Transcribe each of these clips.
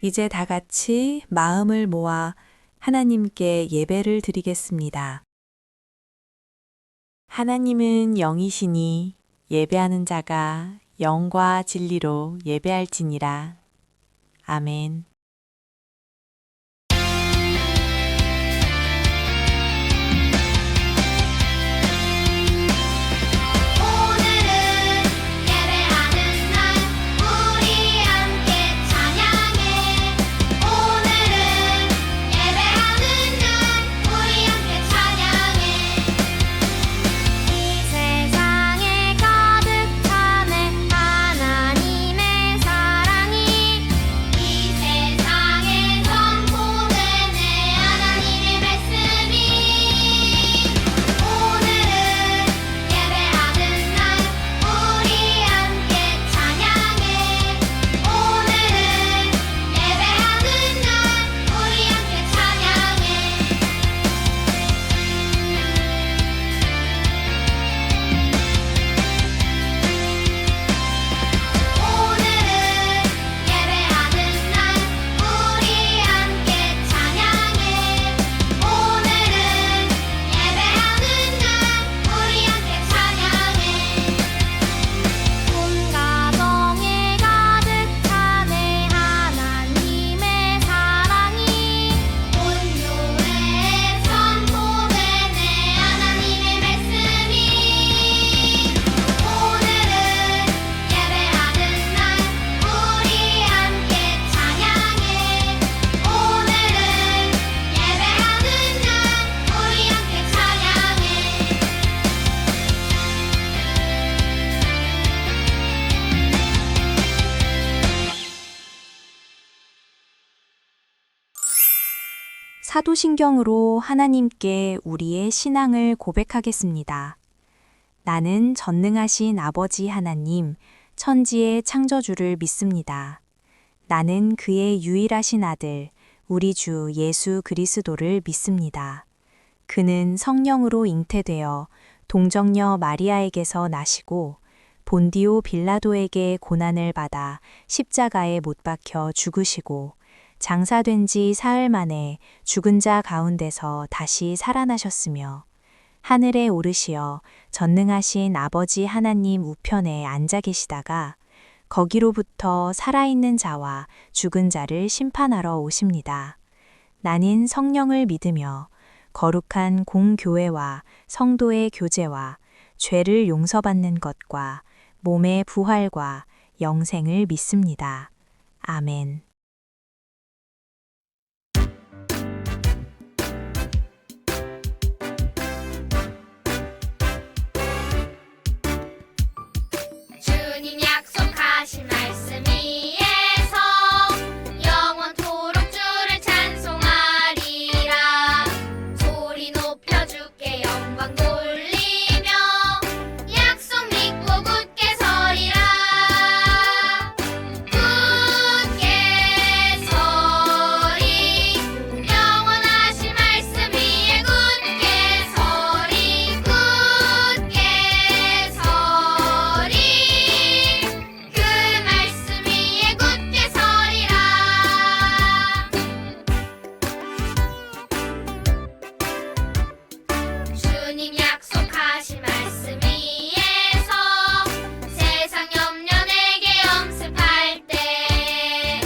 이제 다 같이 마음을 모아 하나님께 예배를 드리겠습니다. 하나님은 영이시니 예배하는 자가 영과 진리로 예배할지니라. 아멘. 오늘은 예배하는 날 우리 함께 찬양해. 오늘은 예배하는 날 우리 함께 찬양해. 이 세상에 가득 차네 하나님의 사랑이. 이 세상에 선포되네 하나님의 말씀이. 오늘은 예배하는 날 우리 함께 찬양해. 오늘은 예배하는 날 우리 함께 찬양해. 오늘은 예배하는 날 우리 함께 찬양해. 오늘은 예배하는 날 우리 함께 찬양해. 온 가정에 가득 차네 하나님의 사랑이. 온 교회에 선포되네 하나님의 말씀이. 오늘은 예배하는 날 우리 함께 찬양해. 오늘은 예배하는 날 우리 함께 찬양해. 사도신경으로 하나님께 우리의 신앙을 고백하겠습니다. 나는 전능하신 아버지 하나님, 천지의 창조주를 믿습니다. 나는 그의 유일하신 아들, 우리 주 예수 그리스도를 믿습니다. 그는 성령으로 잉태되어 동정녀 마리아에게서 나시고 본디오 빌라도에게 고난을 받아 십자가에 못 박혀 죽으시고 장사된 지 사흘 만에 죽은 자 가운데서 다시 살아나셨으며 하늘에 오르시어 전능하신 아버지 하나님 우편에 앉아 계시다가 거기로부터 살아있는 자와 죽은 자를 심판하러 오십니다. 나는 성령을 믿으며 거룩한 공교회와 성도의 교제와 죄를 용서받는 것과 몸의 부활과 영생을 믿습니다. 아멘. 주님 약속하신 말씀 위에서 영원토록 주를 찬송하리라. 소리 높여 주께 영광 돌리며 약속 믿고 굳게 서리라. 굳게 서리. 영원하신 말씀 위에 굳게 서리. 굳게 서리. 그 말씀 위에 굳게 서리라. 주님 약속하신 말씀 위에서 세상 염려 내게 엄습할 때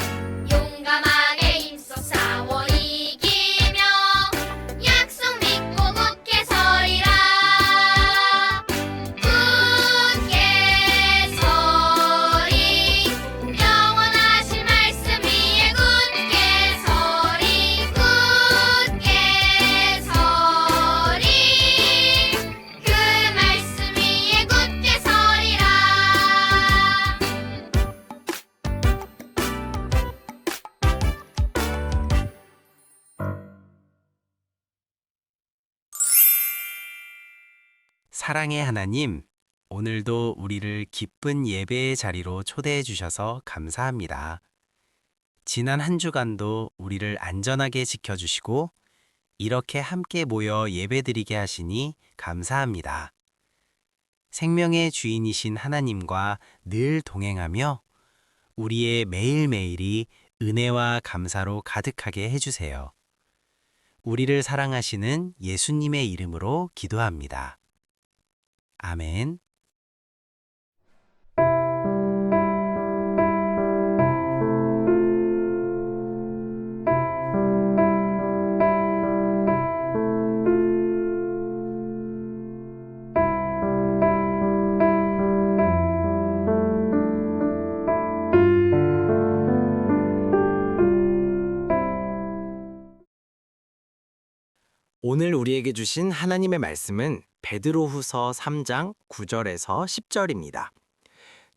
용감하게 힘써 싸워 이기며 약속 믿고 굳게 서리라. 굳게 서리. 영원하신 말씀 위에 굳게 서리. 굳게 서리. 그 말씀 위에 굳게 서리라. 사랑의 하나님, 오늘도 우리를 기쁜 예배의 자리로 초대해 주셔서 감사합니다. 지난 한 주간도 우리를 안전하게 지켜주시고 이렇게 함께 모여 예배드리게 하시니 감사합니다. 생명의 주인이신 하나님과 늘 동행하며 우리의 매일매일이 은혜와 감사로 가득하게 해주세요. 우리를 사랑하시는 예수님의 이름으로 기도합니다. 아멘. 오늘 우리에게 주신 하나님의 말씀은 베드로후서 3장 9절에서 10절입니다.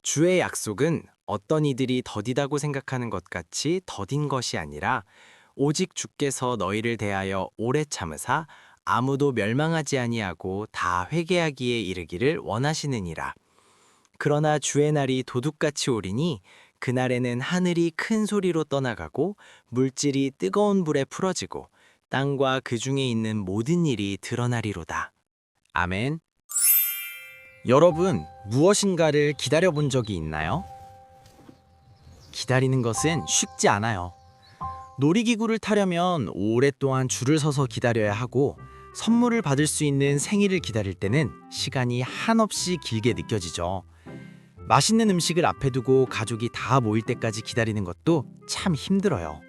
주의 약속은 어떤 이들이 더디다고 생각하는 것 같이 더딘 것이 아니라 오직 주께서 너희를 대하여 오래 참으사 아무도 멸망하지 아니하고 다 회개하기에 이르기를 원하시느니라. 그러나 주의 날이 도둑같이 오리니 그날에는 하늘이 큰 소리로 떠나가고 물질이 뜨거운 불에 풀어지고 땅과 그 중에 있는 모든 일이 드러나리로다. 아멘. 여러분, 무엇인가를 기다려본 적이 있나요? 기다리는 것은 쉽지 않아요. 놀이기구를 타려면 오랫동안 줄을 서서 기다려야 하고 선물을 받을 수 있는 생일을 기다릴 때는 시간이 한없이 길게 느껴지죠. 맛있는 음식을 앞에 두고 가족이 다 모일 때까지 기다리는 것도 참 힘들어요.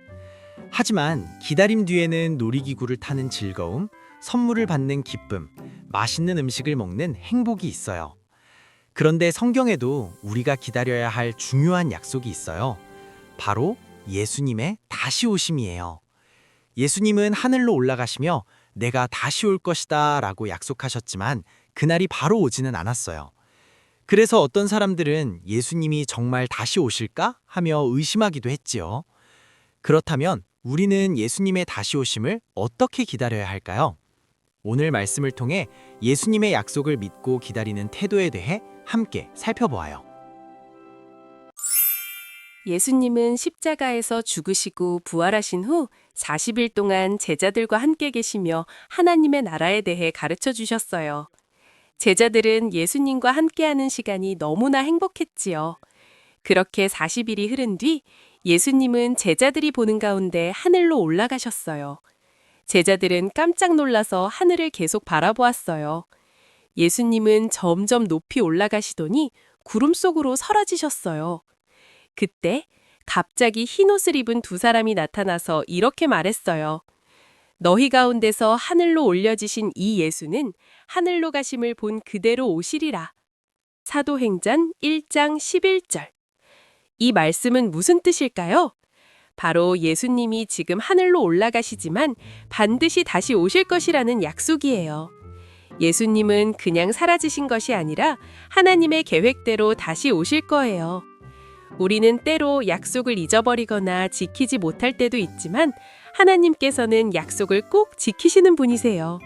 하지만 기다림 뒤에는 놀이기구를 타는 즐거움, 선물을 받는 기쁨, 맛있는 음식을 먹는 행복이 있어요. 그런데 성경에도 우리가 기다려야 할 중요한 약속이 있어요. 바로 예수님의 다시 오심이에요. 예수님은 하늘로 올라가시며 내가 다시 올 것이다 라고 약속하셨지만 그날이 바로 오지는 않았어요. 그래서 어떤 사람들은 예수님이 정말 다시 오실까 하며 의심하기도 했지요. 그렇다면 우리는 예수님의 다시 오심을 어떻게 기다려야 할까요? 오늘 말씀을 통해 예수님의 약속을 믿고 기다리는 태도에 대해 함께 살펴보아요. 예수님은 십자가에서 죽으시고 부활하신 후 40일 동안 제자들과 함께 계시며 하나님의 나라에 대해 가르쳐 주셨어요. 제자들은 예수님과 함께하는 시간이 너무나 행복했지요. 그렇게 40일이 흐른 뒤 예수님은 제자들이 보는 가운데 하늘로 올라가셨어요. 제자들은 깜짝 놀라서 하늘을 계속 바라보았어요. 예수님은 점점 높이 올라가시더니 구름 속으로 사라지셨어요. 그때 갑자기 흰 옷을 입은 두 사람이 나타나서 이렇게 말했어요. 너희 가운데서 하늘로 올려지신 이 예수는 하늘로 가심을 본 그대로 오시리라. 사도행전 1장 11절. 이 말씀은 무슨 뜻일까요? 바로 예수님이 지금 하늘로 올라가시지만 반드시 다시 오실 것이라는 약속이에요. 예수님은 그냥 사라지신 것이 아니라 하나님의 계획대로 다시 오실 거예요. 우리는 때로 약속을 잊어버리거나 지키지 못할 때도 있지만 하나님께서는 약속을 꼭 지키시는 분이세요.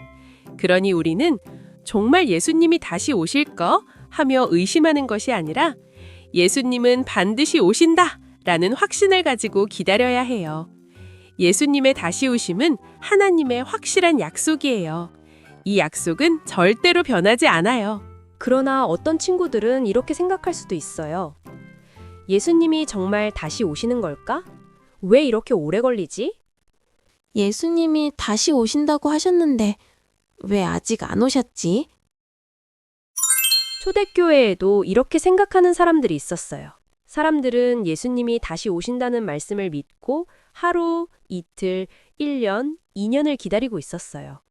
그러니 우리는 정말 예수님이 다시 오실까 하며 의심하는 것이 아니라 예수님은 반드시 오신다 라는 확신을 가지고 기다려야 해요. 예수님의 다시 오심은 하나님의 확실한 약속이에요. 이 약속은 절대로 변하지 않아요. 그러나 어떤 친구들은 이렇게 생각할 수도 있어요. 예수님이 정말 다시 오시는 걸까? 왜 이렇게 오래 걸리지? 예수님이 다시 오신다고 하셨는데 왜 아직 안 오셨지? 초대교회에도 이렇게 생각하는 사람들이 있었어요. 사람들은 예수님이 다시 오신다는 말씀을 믿고 하루, 이틀, 1년, 2년을 기다리고 있었어요.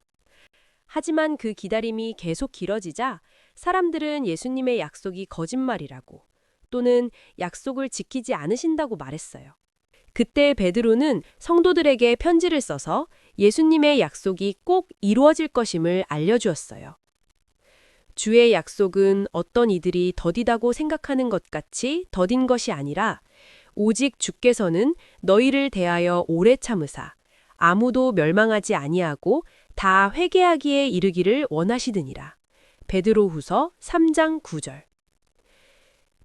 하지만 그 기다림이 계속 길어지자 사람들은 예수님의 약속이 거짓말이라고 또는 약속을 지키지 않으신다고 말했어요. 그때 베드로는 성도들에게 편지를 써서 예수님의 약속이 꼭 이루어질 것임을 알려주었어요. 주의 약속은 어떤 이들이 더디다고 생각하는 것 같이 더딘 것이 아니라 오직 주께서는 너희를 대하여 오래 참으사 아무도 멸망하지 아니하고 다 회개하기에 이르기를 원하시느니라. 베드로후서 3장 9절.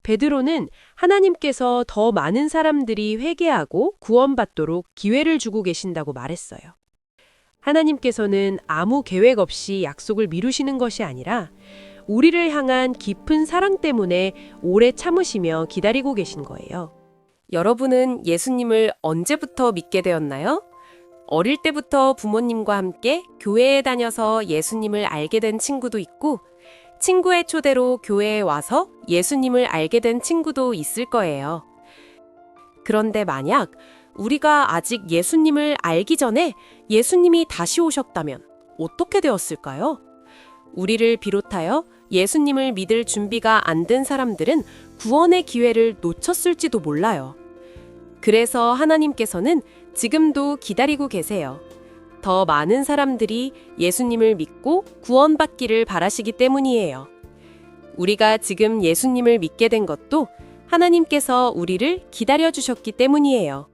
베드로는 하나님께서 더 많은 사람들이 회개하고 구원받도록 기회를 주고 계신다고 말했어요. 하나님께서는 아무 계획 없이 약속을 미루시는 것이 아니라 우리를 향한 깊은 사랑 때문에 오래 참으시며 기다리고 계신 거예요. 여러분은 예수님을 언제부터 믿게 되었나요? 어릴 때부터 부모님과 함께 교회에 다녀서 예수님을 알게 된 친구도 있고, 친구의 초대로 교회에 와서 예수님을 알게 된 친구도 있을 거예요. 그런데 만약 우리가 아직 예수님을 알기 전에 예수님이 다시 오셨다면 어떻게 되었을까요? 우리를 비롯하여 예수님을 믿을 준비가 안 된 사람들은 구원의 기회를 놓쳤을지도 몰라요. 그래서 하나님께서는 지금도 기다리고 계세요. 더 많은 사람들이 예수님을 믿고 구원받기를 바라시기 때문이에요. 우리가 지금 예수님을 믿게 된 것도 하나님께서 우리를 기다려주셨기 때문이에요.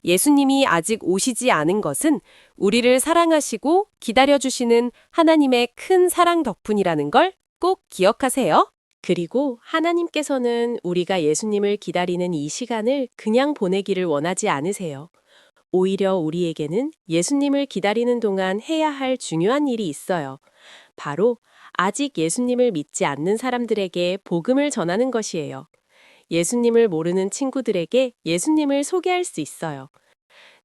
예수님이 아직 오시지 않은 것은 우리를 사랑하시고 기다려주시는 하나님의 큰 사랑 덕분이라는 걸 꼭 기억하세요. 그리고 하나님께서는 우리가 예수님을 기다리는 이 시간을 그냥 보내기를 원하지 않으세요. 오히려 우리에게는 예수님을 기다리는 동안 해야 할 중요한 일이 있어요. 바로 아직 예수님을 믿지 않는 사람들에게 복음을 전하는 것이에요. 예수님을 모르는 친구들에게 예수님을 소개할 수 있어요.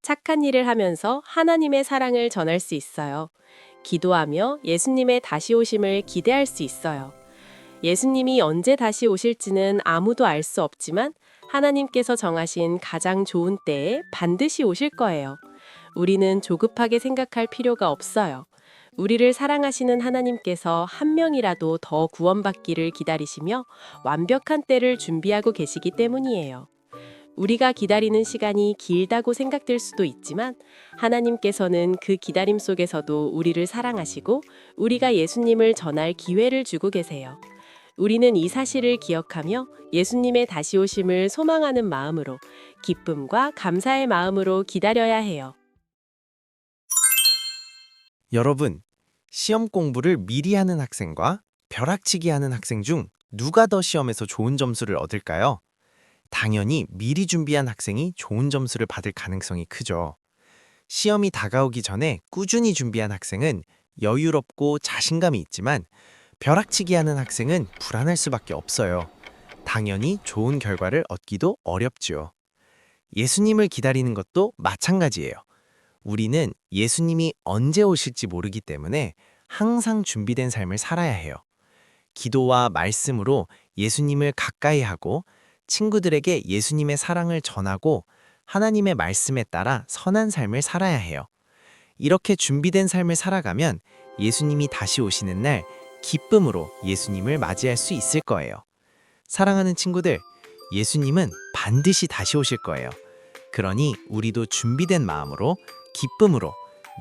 착한 일을 하면서 하나님의 사랑을 전할 수 있어요. 기도하며 예수님의 다시 오심을 기대할 수 있어요. 예수님이 언제 다시 오실지는 아무도 알 수 없지만 하나님께서 정하신 가장 좋은 때에 반드시 오실 거예요. 우리는 조급하게 생각할 필요가 없어요. 우리를 사랑하시는 하나님께서 한 명이라도 더 구원받기를 기다리시며 완벽한 때를 준비하고 계시기 때문이에요. 우리가 기다리는 시간이 길다고 생각될 수도 있지만 하나님께서는 그 기다림 속에서도 우리를 사랑하시고 우리가 예수님을 전할 기회를 주고 계세요. 우리는 이 사실을 기억하며 예수님의 다시 오심을 소망하는 마음으로 기쁨과 감사의 마음으로 기다려야 해요. 여러분, 시험 공부를 미리 하는 학생과 벼락치기 하는 학생 중 누가 더 시험에서 좋은 점수를 얻을까요? 당연히 미리 준비한 학생이 좋은 점수를 받을 가능성이 크죠. 시험이 다가오기 전에 꾸준히 준비한 학생은 여유롭고 자신감이 있지만 벼락치기 하는 학생은 불안할 수밖에 없어요. 당연히 좋은 결과를 얻기도 어렵지요. 예수님을 기다리는 것도 마찬가지예요. 우리는 예수님이 언제 오실지 모르기 때문에 항상 준비된 삶을 살아야 해요. 기도와 말씀으로 예수님을 가까이 하고 친구들에게 예수님의 사랑을 전하고 하나님의 말씀에 따라 선한 삶을 살아야 해요. 이렇게 준비된 삶을 살아가면 예수님이 다시 오시는 날 기쁨으로 예수님을 맞이할 수 있을 거예요. 사랑하는 친구들, 예수님은 반드시 다시 오실 거예요. 그러니 우리도 준비된 마음으로 기쁨으로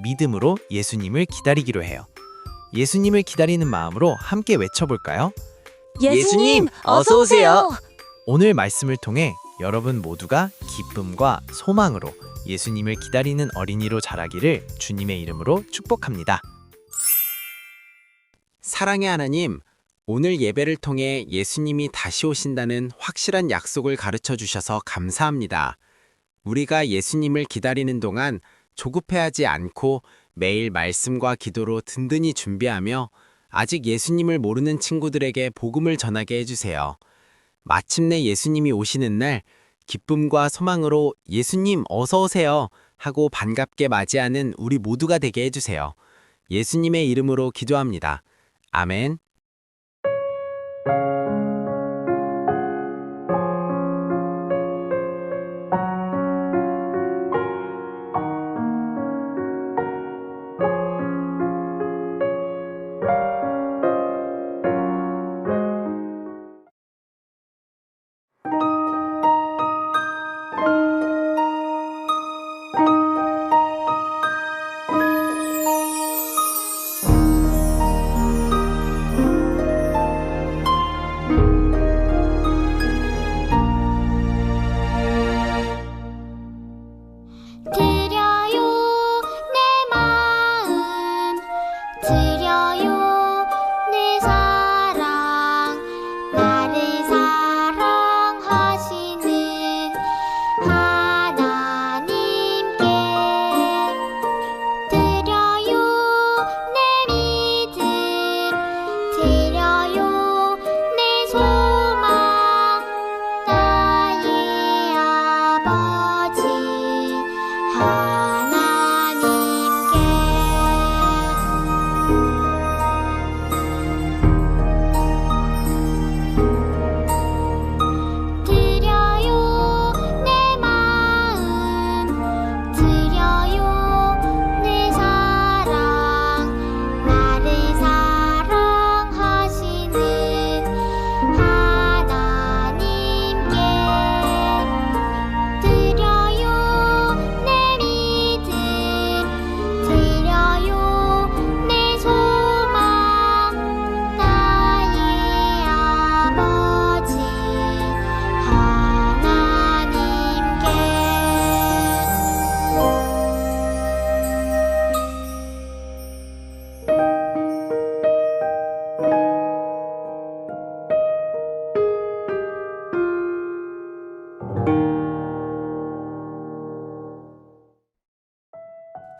믿음으로 예수님을 기다리기로 해요. 예수님을 기다리는 마음으로 함께 외쳐볼까요? 예수님, 어서 오세요. 오늘 말씀을 통해 여러분 모두가 기쁨과 소망으로 예수님을 기다리는 어린이로 자라기를 주님의 이름으로 축복합니다. 사랑의 하나님, 오늘 예배를 통해 예수님이 다시 오신다는 확실한 약속을 가르쳐 주셔서 감사합니다. 우리가 예수님을 기다리는 동안 조급해하지 않고 매일 말씀과 기도로 든든히 준비하며 아직 예수님을 모르는 친구들에게 복음을 전하게 해주세요. 마침내 예수님이 오시는 날 기쁨과 소망으로 예수님 어서 오세요 하고 반갑게 맞이하는 우리 모두가 되게 해주세요. 예수님의 이름으로 기도합니다. 아멘.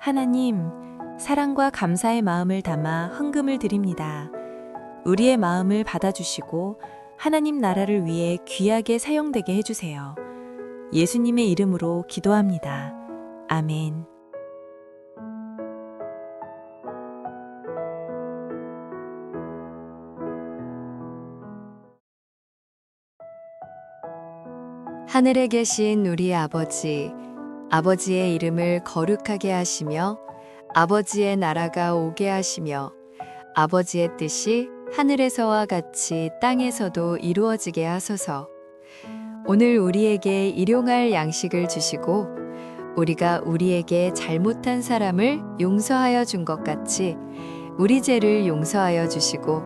하나님, 사랑과 감사의 마음을 담아 헌금을 드립니다. 우리의 마음을 받아주시고 하나님 나라를 위해 귀하게 사용되게 해주세요. 예수님의 이름으로 기도합니다. 아멘. 하늘에 계신 우리 아버지, 아버지의 이름을 거룩하게 하시며 아버지의 나라가 오게 하시며 아버지의 뜻이 하늘에서와 같이 땅에서도 이루어지게 하소서. 오늘 우리에게 일용할 양식을 주시고 우리가 우리에게 잘못한 사람을 용서하여 준 것 같이 우리 죄를 용서하여 주시고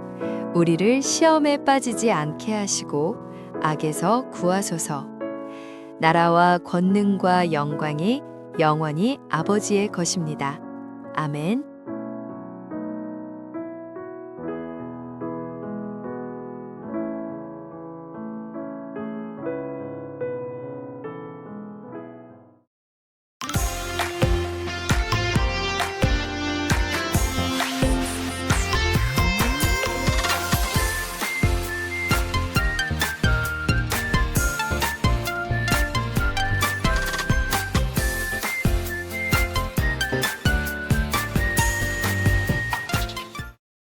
우리를 시험에 빠지지 않게 하시고 악에서 구하소서. 나라와 권능과 영광이 영원히 아버지의 것입니다. 아멘.